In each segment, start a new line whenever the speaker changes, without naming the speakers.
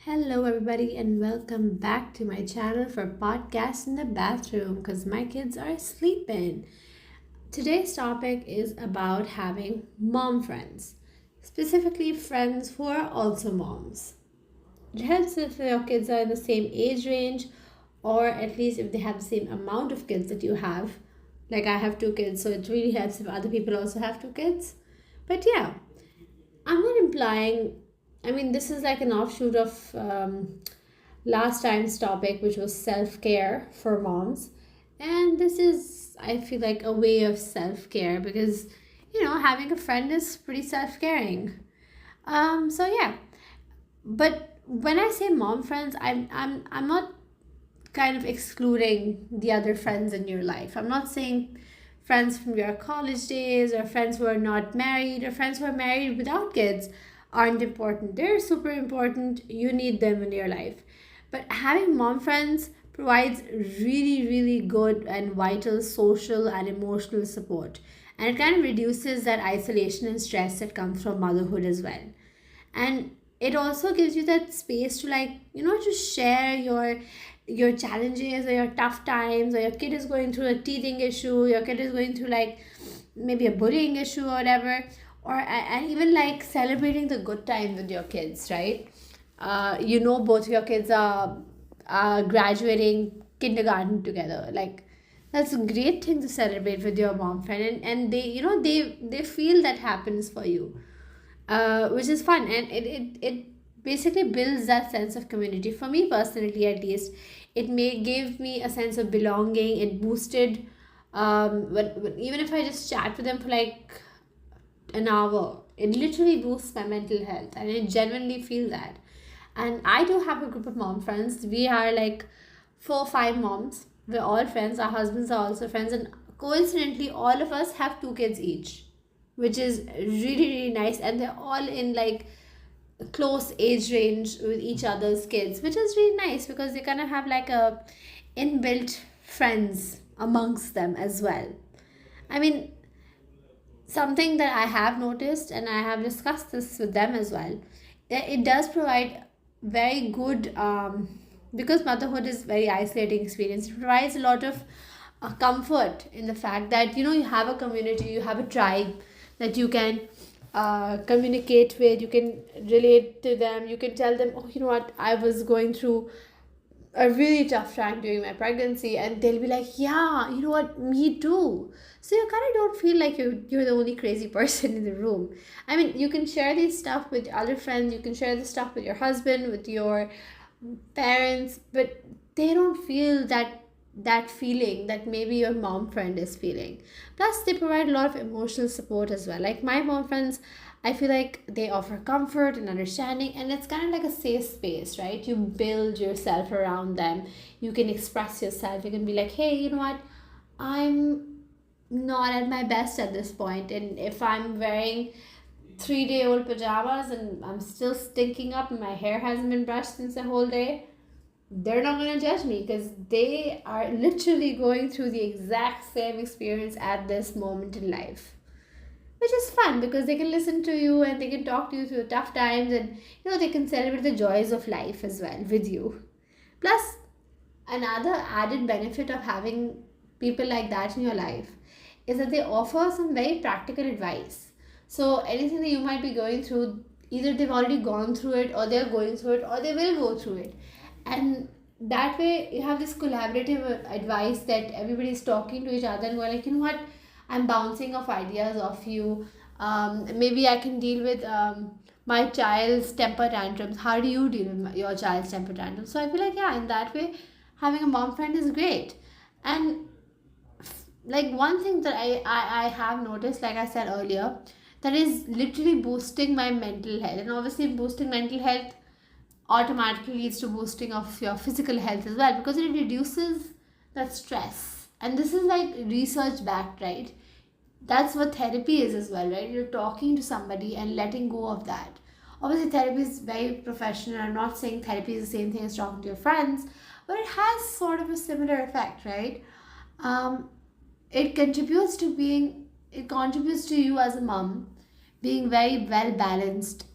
Hello, everybody, and welcome back to my channel for podcast in the bathroom because my kids are sleeping. Today's topic is about having mom friends, specifically friends who are also moms. It helps if your kids are in the same age range, or at least if they have the same amount of kids that you have. Like I have two kids, so it really helps if other people also have two kids. But yeah, I'm not implying, this is like an offshoot of last time's topic, which was self care for moms. And this is, I feel like, a way of self care because, having a friend is pretty self caring. So yeah, but when I say mom friends, I'm not kind of excluding the other friends in your life. I'm not saying friends from your college days or friends who are not married or friends who are married without kids aren't important. They're super important. You need them in your life. But having mom friends provides really, really good and vital social and emotional support. And it kind of reduces that isolation and stress that comes from motherhood as well. And it also gives you that space to just share your challenges or your tough times, or your kid is going through a teething issue, your kid is going through like maybe a bullying issue or whatever, or and even like celebrating the good times with your kids, right? Both of your kids are graduating kindergarten together, like that's a great thing to celebrate with your mom friend, and they feel that happens for you, which is fun, and it basically builds that sense of community. For me personally, at least, it may give me a sense of belonging. It boosted, even if I just chat with them for like an hour, it literally boosts my mental health, and I genuinely feel that. And I do have a group of mom friends. We are like 4 or 5 moms. We're all friends. Our husbands are also friends, and coincidentally, all of us have 2 kids each, which is really, really nice. And they're all in like close age range with each other's kids, which is really nice because they kind of have like a inbuilt friends amongst them as well. I mean, something that I have noticed, and I have discussed this with them as well, that it does provide very good, because motherhood is very isolating experience. It provides a lot of comfort in the fact that you have a community, you have a tribe that you can communicate with, you can relate to them, you can tell them, oh, you know what, I was going through a really tough time during my pregnancy, and they'll be like, yeah, you know what, me too. So you kind of don't feel like you're the only crazy person in the room. I mean, you can share this stuff with other friends, you can share this stuff with your husband, with your parents, but they don't feel that feeling that maybe your mom friend is feeling. Plus, they provide a lot of emotional support as well. Like my mom friends, I feel like they offer comfort and understanding, and it's kind of like a safe space, right? You build yourself around them. You can express yourself. You can be like, hey, you know what? I'm not at my best at this point, and if I'm wearing 3-day old pajamas and I'm still stinking up and my hair hasn't been brushed since the whole day, they're not going to judge me because they are literally going through the exact same experience at this moment in life, which is fun because they can listen to you and they can talk to you through tough times, and they can celebrate the joys of life as well with you. Plus, another added benefit of having people like that in your life is that they offer some very practical advice. So anything that you might be going through, either they've already gone through it, or they're going through it, or they will go through it. And that way you have this collaborative advice that everybody's talking to each other and going like, you know what, I'm bouncing off ideas off you. Maybe I can deal with my child's temper tantrums. How do you deal with your child's temper tantrums? So I feel like, yeah, in that way, having a mom friend is great. And like one thing that I have noticed, like I said earlier, that is literally boosting my mental health. And obviously, boosting mental health automatically leads to boosting of your physical health as well, because it reduces that stress. And this is like research backed, right? That's what therapy is as well, right? You're talking to somebody and letting go of that. Obviously, therapy is very professional. I'm not saying therapy is the same thing as talking to your friends, but it has sort of a similar effect, right? um, it contributes to you as a mom being very well balanced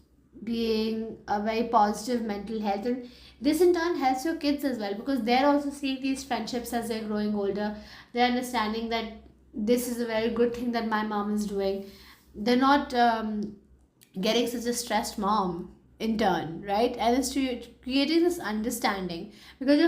being a very positive mental health, and this in turn helps your kids as well, because they're also seeing these friendships as they're growing older. They're understanding that this is a very good thing that my mom is doing. They're not getting such a stressed mom in turn, right? And it's creating this understanding, because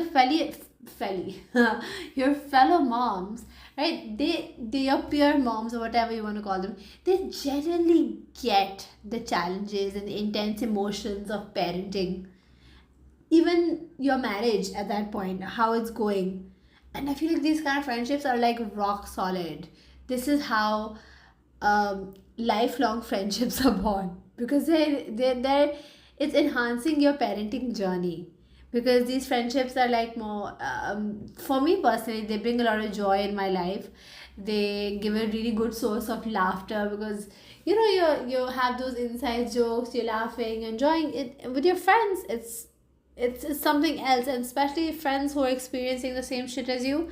your fellow moms, right? They your peer moms, or whatever you want to call them, they genuinely get the challenges and the intense emotions of parenting, even your marriage at that point, how it's going. And I feel like these kind of friendships are like rock solid. This is how lifelong friendships are born, because they're it's enhancing your parenting journey, because these friendships are like more for me personally, they bring a lot of joy in my life. They give a really good source of laughter, because you have those inside jokes, you're laughing, enjoying it with your friends. It's something else, and especially friends who are experiencing the same shit as you,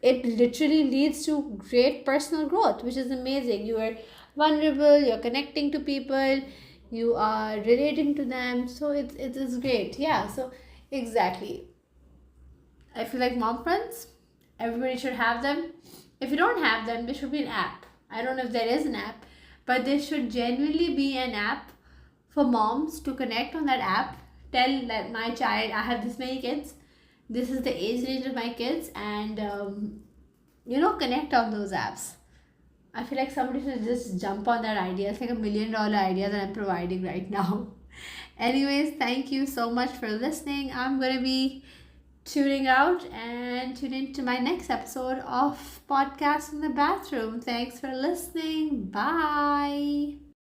it literally leads to great personal growth, which is amazing. You are vulnerable, you're connecting to people, you are relating to them, so it is great. Yeah, so exactly, I feel like mom friends, everybody should have them. If you don't have them, there should be an app. I don't know if there is an app, but there should genuinely be an app for moms to connect on that app. Tell that my child, I have this many kids, this is the age range of my kids, and connect on those apps. I feel like somebody should just jump on that idea. It's like $1 million idea that I'm providing right now. Anyways, thank you so much for listening. I'm gonna be tuning out, and tune into my next episode of Podcast in the Bathroom. Thanks for listening. Bye.